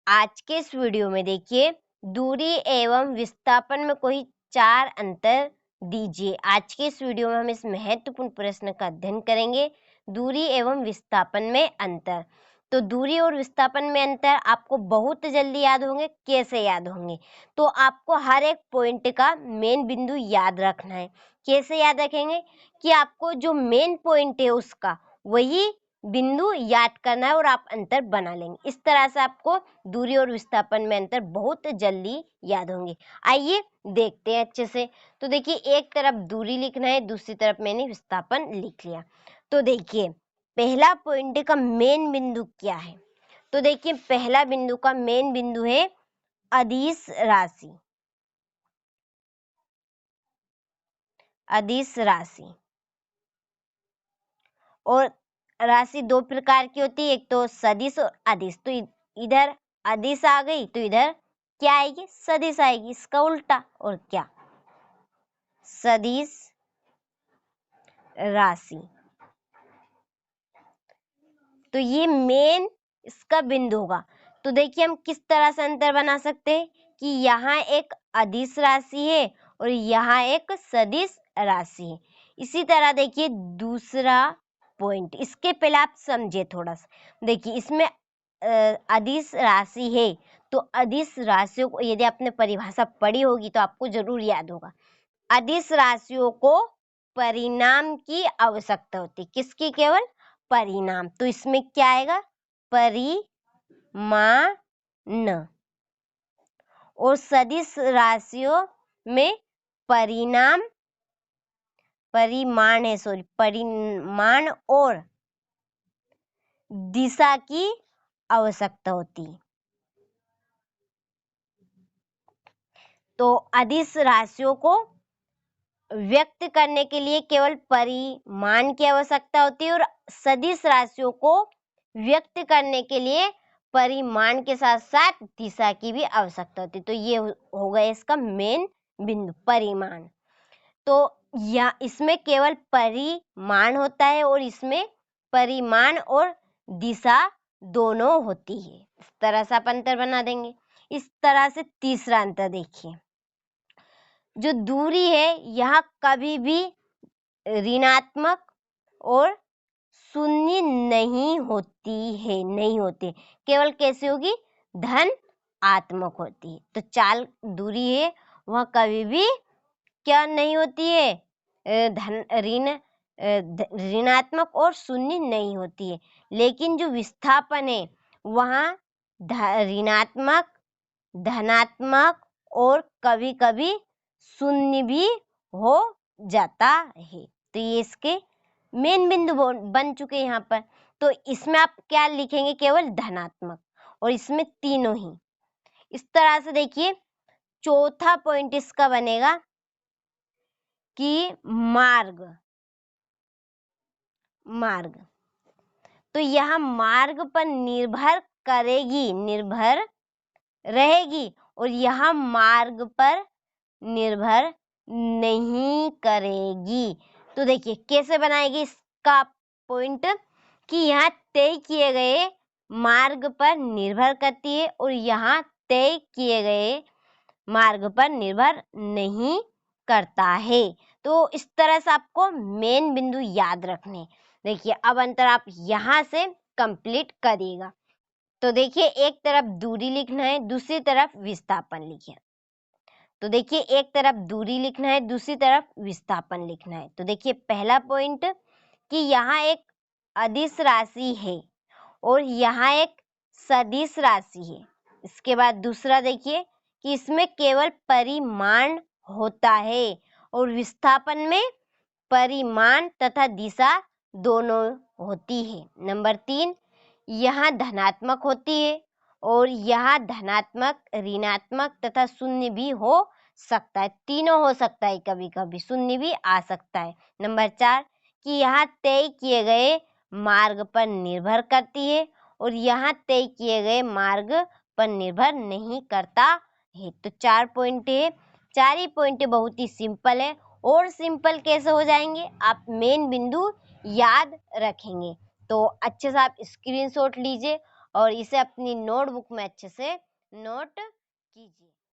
आज के इस वीडियो में देखिए दूरी एवं विस्थापन में कोई 4 अंतर दीजिए। आज के इस वीडियो में हम इस महत्वपूर्ण प्रश्न का अध्ययन करेंगे, दूरी एवं विस्थापन में अंतर। तो दूरी और विस्थापन में अंतर आपको बहुत जल्दी याद होंगे। कैसे याद होंगे? तो आपको हर एक पॉइंट का मेन बिंदु याद रखना है। कैसे याद रखेंगे? कि आपको जो मेन पॉइंट है उसका वही बिंदु याद करना है और आप अंतर बना लेंगे। इस तरह से आपको दूरी और विस्थापन में अंतर बहुत जल्दी याद होंगे। आइए देखते हैं अच्छे से। तो देखिए, एक तरफ दूरी लिखना है, दूसरी तरफ मैंने विस्थापन लिख लिया। तो देखिए, पहला पॉइंट का मेन बिंदु क्या है? तो देखिए, पहला बिंदु का मेन बिंदु है अदिश राशि। अदिश राशि और राशि दो प्रकार की होती है, एक तो सदिश और अदिश। तो इधर अदिश आ गई तो इधर क्या आएगी? सदिश आएगी। इसका उल्टा और क्या? सदिश राशि। तो ये मेन इसका बिंदु होगा। तो देखिए, हम किस तरह से अंतर बना सकते हैं कि यहाँ एक अदिश राशि है और यहाँ एक सदिश राशि है। इसी तरह देखिए दूसरा पॉइंट, इसके पहले आप समझे थोड़ा सा। देखिए, इसमें अदिश राशि है, तो अदिश राशियों को यदि आपने परिभाषा पढ़ी होगी तो आपको जरूर याद होगा। अदिश राशियों को परिणाम की आवश्यकता होती है। किसकी? केवल परिणाम। तो इसमें क्या आएगा? परिमाण। और सदिश राशियों में परिणाम, परिमाण है, सॉरी, परिमाण और दिशा की आवश्यकता होती है। तो अदिश राशियों को व्यक्त करने के लिए केवल परिमाण की आवश्यकता होती है और सदिश राशियों को व्यक्त करने के लिए परिमाण के साथ साथ दिशा की भी आवश्यकता होती है। तो ये हो गया इसका मेन बिंदु, परिमाण। तो या इसमें केवल परिमाण होता है और इसमें परिमाण और दिशा दोनों होती है। इस तरह से आप अंतर बना देंगे। इस तरह से तीसरा अंतर देखिए, जो दूरी है यहाँ कभी भी ऋणात्मक और शून्य नहीं होती है, नहीं होती। केवल कैसे होगी? धन आत्मक होती है। तो चाल दूरी है वह कभी भी क्या नहीं होती है? धन ऋण ऋणात्मक और शून्य नहीं होती है। लेकिन जो विस्थापन है वहाँ ऋणात्मक, धनात्मक और कभी कभी शून्य भी हो जाता है। तो ये इसके मेन बिंदु बन चुके हैं यहाँ पर। तो इसमें आप क्या लिखेंगे? केवल धनात्मक, और इसमें तीनों ही। इस तरह से देखिए, चौथा पॉइंट इसका बनेगा कि मार्ग। मार्ग, तो यह मार्ग पर निर्भर करेगी, निर्भर रहेगी, और यह मार्ग पर निर्भर नहीं करेगी। तो देखिए कैसे बनाएगी इसका पॉइंट कि यहाँ तय किए गए मार्ग पर निर्भर करती है और यहाँ तय किए गए मार्ग पर निर्भर नहीं करता है। तो इस तरह से आपको मेन बिंदु याद रखने। देखिए, अब अंतर आप यहाँ से कंप्लीट करिएगा। तो देखिए, एक तरफ दूरी लिखना है, दूसरी तरफ विस्थापन लिखिए। तो देखिए, एक तरफ दूरी लिखना है, दूसरी तरफ विस्थापन लिखना है। तो देखिए, पहला पॉइंट कि यहाँ एक अदिश राशि है और यहाँ एक सदिश राशि है। इसके बाद दूसरा देखिए कि इसमें केवल परिमाण होता है और विस्थापन में परिमाण तथा दिशा दोनों होती है। नंबर 3, यहाँ धनात्मक होती है और यहाँ धनात्मक, ऋणात्मक तथा शून्य भी हो सकता है। तीनों हो सकता है, कभी कभी शून्य भी आ सकता है। नंबर 4 कि यहाँ तय किए गए मार्ग पर निर्भर करती है और यहाँ तय किए गए मार्ग पर निर्भर नहीं करता है। तो 4 पॉइंट है। 4 ही पॉइंट बहुत ही सिंपल है। और सिंपल कैसे हो जाएंगे? आप मेन बिंदु याद रखेंगे। तो अच्छे से आप स्क्रीनशॉट लीजिए और इसे अपनी नोटबुक में अच्छे से नोट कीजिए।